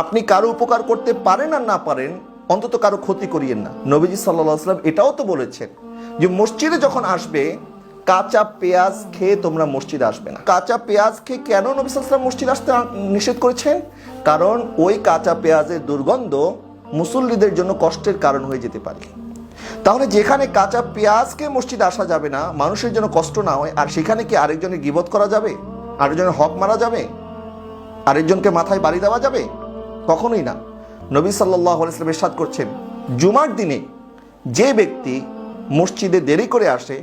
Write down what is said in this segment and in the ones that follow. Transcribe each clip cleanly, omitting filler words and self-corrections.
আপনি কারো উপকার করতে পারেন আর না পারেন, অন্তত কারো ক্ষতি করিয়েন না। নবীজি সাল্লাল্লাহু আলাইহি ওয়াসাল্লাম এটাও তো বলেছেন যে মসজিদে যখন আসবে কাঁচা পেঁয়াজ খেয়ে তোমরা মসজিদে আসবে না। কাঁচা পেঁয়াজ খেয়ে কেন নবী সাল্লাল্লাহু আলাইহি ওয়াসাল্লাম মসজিদে আসতে নিষেধ করেছেন? কারণ ওই কাঁচা পেঁয়াজের দুর্গন্ধ মুসল্লিদের জন্য কষ্টের কারণ হয়ে যেতে পারে। তাহলে যেখানে কাঁচা পেঁয়াজকে মসজিদে আসা যাবে না, মানুষের জন্য কষ্ট না হয়, আর সেখানে কি আরেকজনের গীবত করা যাবে? আরেকজনের হক মারা যাবে? আরেকজনকে মাথায় বাড়ি দেওয়া যাবে? কখনোই না। নবী সাল্লাল্লাহু আলাইহি ওয়াসাল্লাম ইরশাদ করছেন, জুমার দিনে যে ব্যক্তি মসজিদে দেরি করে আসে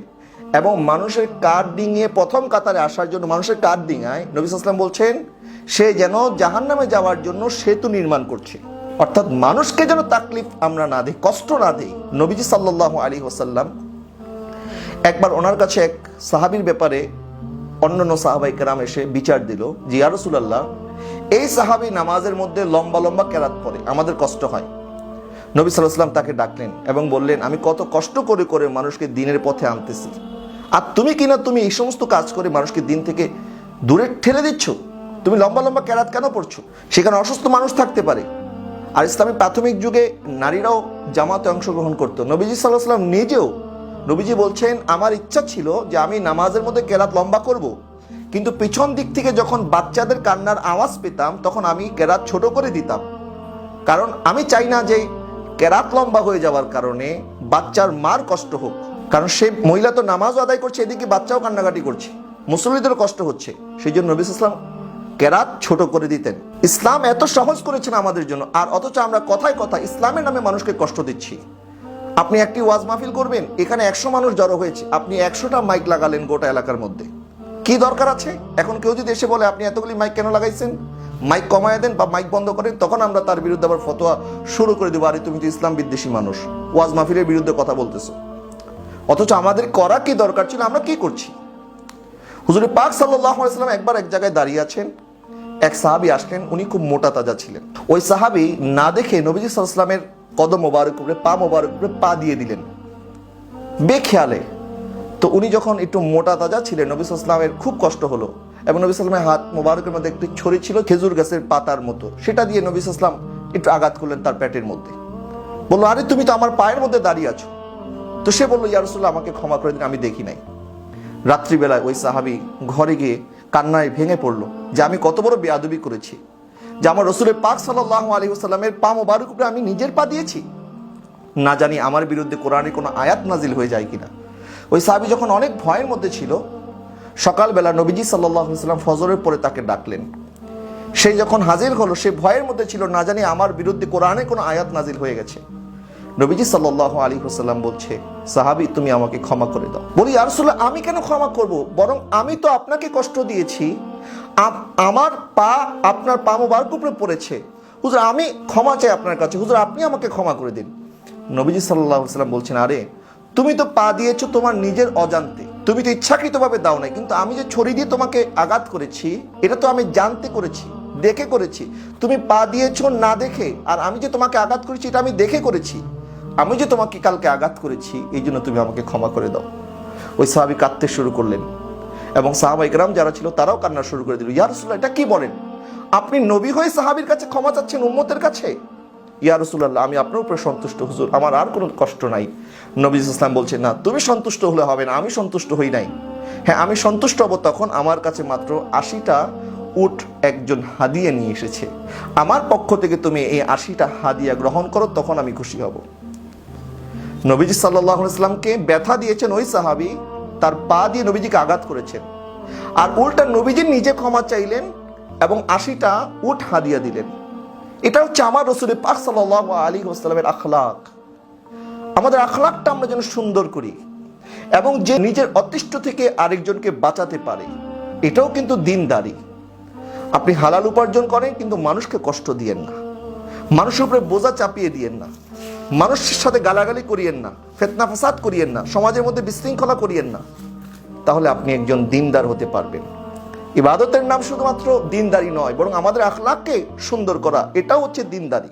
এবং মানুষের কাঠ ডিঙিয়ে প্রথম কাতারে আসার জন্য মানুষের কাঠ ডিঙায়, নবী সাল্লাল্লাহু আলাইহি ওয়াসাল্লাম বলছেন সে যেন জাহান্নামে যাওয়ার জন্য সেতু নির্মাণ করছে। অর্থাৎ মানুষকে যেন তাকলিফ আমরা না দিই, কষ্ট না দিই। নবীজি সাল্লাল্লাহু আলাইহি ওয়াসাল্লাম একবার ওনার কাছে এক সাহাবীর ব্যাপারে অন্যান্য সাহাবায়ে কেরাম এসে বিচার দিল যে ইয়া রাসূলুল্লাহ, এই সাহাবী নামাজের মধ্যে লম্বা লম্বা কেরাত পড়ে, আমাদের কষ্ট হয়। নবী সাল্লাল্লাহু আলাইহি ওয়াসাল্লাম তাকে ডাকলেন এবং বললেন, আমি কত কষ্ট করে করে মানুষকে দ্বীনের পথে আনতেছি, আর তুমি এই সমস্ত কাজ করে মানুষকে দ্বীন থেকে দূরে ঠেলে দিচ্ছ। তুমি লম্বা লম্বা কেরাত কেন পড়ছো? সেখানে অসুস্থ মানুষ থাকতে পারে। আর ইসলামের প্রাথমিক যুগে নারীরাও জামাতে অংশগ্রহণ করতো। নবীজি সাল্লাল্লাহু আলাইহি ওয়াসাল্লাম নিজেও, নবীজি বলছেন, আমার ইচ্ছা ছিল যে আমি নামাজের মধ্যে কেরাত লম্বা করব, কিন্তু পিছন দিক থেকে যখন বাচ্চাদের কান্নার আওয়াজ পেতাম তখন আমি কেরাত ছোট করে দিতাম, কারণ আমি চাই না যে কেরাত লম্বা হয়ে যাওয়ার কারণে বাচ্চার মার কষ্ট হোক। কারণ সে মহিলা তো নামাজও আদায় করছে, এদিকে বাচ্চাও কান্নাকাটি করছে, মুসল্লিদেরও কষ্ট হচ্ছে। সেই জন্য নবী সাল্লাল্লাহু আলাইহি ওয়াসাল্লাম কেরাত ছোট করে দিতেন। ইসলাম এত সহজ করেছেন আমাদের জন্য, আর অথচ আমরা কথায় কথায় ইসলামের নামে মানুষকে কষ্ট দিচ্ছি। আপনি একটি ওয়াজ মাহফিল করবেন, এখানে 100 মানুষ জড়ো হয়েছে, আপনি 100টা মাইক লাগালেন গোটা এলাকার মধ্যে, কি দরকার আছে? এখন কেউ যদি এসে বলে আপনি এতগুলি মাইক কেন লাগাইছেন, মাইক কমায় দেন বা মাইক বন্ধ করেন, তখন আমরা তার বিরুদ্ধে আবার ফতোয়া শুরু করে দেবো, আরে তুমি তো ইসলাম বিদ্বেষী মানুষ, ওয়াজ মাহফিলের বিরুদ্ধে কথা বলতেছো। অথচ আমাদের করা কি দরকার ছিল, আমরা কি করছি? হুজুর পাক সাল্লাল্লাহু আলাইহি ওয়াসাল্লাম একবার এক জায়গায় দাঁড়িয়ে আছেন, এক সাহাবী আসলেন, উনি খুব মোটা তাজা ছিলেন। ওই সাহাবী না দেখে নবীজি সাল্লাল্লাহু আলাইহি ওয়াসাল্লামের কদম মোবারক উপরে পা মোবারক উপরে পা দিয়ে দিলেন বেখেয়ালে। তো উনি যখন একটু মোটা তাজা ছিলেন, নবী সাল্লাল্লাহু আলাইহি ওয়াসাল্লামের খুব কষ্ট হলো, এবং নবী সাল্লাল্লাহু আলাইহি ওয়াসাল্লামের হাত মোবারকের মধ্যে একটি ছড়ি ছিল খেজুর গাছের পাতার মতো, সেটা দিয়ে নবী সাল্লাল্লাহু আলাইহি ওয়াসাল্লাম একটু আঘাত করলেন তার পেটের মধ্যে। বললো, আরে তুমি তো আমার পায়ের মধ্যে দাঁড়িয়ে আছো। তো সে বললো, ইয়া রাসূলুল্লাহ, আমাকে ক্ষমা করে দিন, আমি দেখি নাই। রাত্রিবেলায় ওই সাহাবী ঘরে গিয়ে কান্নায় ভেঙে পড়লো যে আমি কত বড় বেয়াদবি করেছি, যে আমার রাসূলের পাক সাল্লাল্লাহু আলাইহি ওয়াসাল্লামের পা মোবারক উপরে আমি নিজের পা দিয়েছি, না জানি আমার বিরুদ্ধে কোরআনের কোনো আয়াত নাজিল হয়ে যায় কিনা। ওই সাহাবী যখন অনেক ভয়ের মধ্যে ছিল, সকালবেলা নবীজি সাল্লাল্লাহু আলাইহি ওয়াসাল্লাম ফজরের পরে তাকে ডাকলেন। সে যখন হাজির হলো, সে ভয়ের মধ্যে ছিল, না জানি আমার বিরুদ্ধে কোরআনের কোনো আয়াত নাজিল হয়ে গেছে। নবীজি সাল্লাল্লাহু আলাইহি ওয়াসাল্লাম বলছে, সাহাবী তুমি আমাকে ক্ষমা করে দাও। বলি, ইয়া রাসূলুল্লাহ, আমি কেন ক্ষমা করব? বরং আমি তো আপনাকে কষ্ট দিয়েছি, আমার পা আপনার পা মোবারক উপরে পড়েছে, হুজুর আমি ক্ষমা চাই আপনার কাছে, হুজুর আপনি আমাকে ক্ষমা করে দিন। নবীজি সাল্লাল্লাহু আলাইহি ওয়াসাল্লাম বলছেন, আরে তুমি তো পা দিয়েছো তোমার নিজের অজান্তে, তুমি তো ইচ্ছাকৃতভাবে দাও নাই, কিন্তু আমি যে ছড়ি দিয়ে তোমাকে আঘাত করেছি এটা তো আমি জানতে করেছি, দেখে করেছি। তুমি পা দিয়েছো না দেখে, আর আমি যে তোমাকে আঘাত করেছি এটা আমি দেখে করেছি। আমি যে তোমাকে কালকে আঘাত করেছি, এই জন্য তুমি আমাকে ক্ষমা করে দাও। ওই সাহাবী কাঁদতে শুরু করলেন, এবং সাহাবায়ে কেরাম যারা ছিল তারাও কান্না শুরু করে দিল। ইয়া রাসূলুল্লাহ, এটা কি বলেন? আপনি নবী হয়ে সাহাবীর কাছে ক্ষমা চাচ্ছেন উম্মতের কাছে? ইয়া রাসূলুল্লাহ, আমি আপনার উপরে সন্তুষ্ট হুজুর, আমার আর কোনো কষ্ট নাই। নবী সাল্লাল্লাহু আলাইহি ওয়াসাল্লাম বলছেন, না, তুমি সন্তুষ্ট হলে হবে না, আমি সন্তুষ্ট হই নাই। হ্যাঁ, আমি সন্তুষ্ট হব তখন আমার কাছে মাত্র 80টা উট একজন হাদিয়া নিয়ে এসেছে, আমার পক্ষ থেকে তুমি এই 80টা হাদিয়া গ্রহণ করো, তখন আমি খুশি হব। নবীজি সাল্লাল্লাহু আলাইহি ওয়াসাল্লামকে ব্যথা দিয়েছেন ওই সাহাবী, তার পা দিয়ে নবীজিকে আঘাত করেছেন, আর উল্টা নবীজি নিজে ক্ষমা চাইলেন এবং 80টা উট হাদিয়া দিলেন। এটা হচ্ছে আমার রাসূলের পাক সাল্লাল্লাহু আলাইহি ওয়াসাল্লামের আখলাক। আমাদের আখলাকটা আমরা যেন সুন্দর করি, এবং যে নিজের অতিষ্ঠ থেকে আরেকজনকে বাঁচাতে পারে, এটাও কিন্তু দ্বীনদারি। আপনি হালাল উপার্জন করেন, কিন্তু মানুষকে কষ্ট দিয়েন না, মানুষের উপরে বোঝা চাপিয়ে দিয়েন না, মানুষের সাথে গালাগালি করিয়েন না, ফিতনা ফাসাদ করিয়েন না, সমাজের মধ্যে বিশৃঙ্খলা করিয়েন না। তাহলে আপনি একজন দ্বীনদার হতে পারবেন। ইবাদতের নাম শুধুমাত্র দ্বীনদারি নয়, বরং আমাদের আখলাককে সুন্দর করা, এটাও হচ্ছে দ্বীনদারি।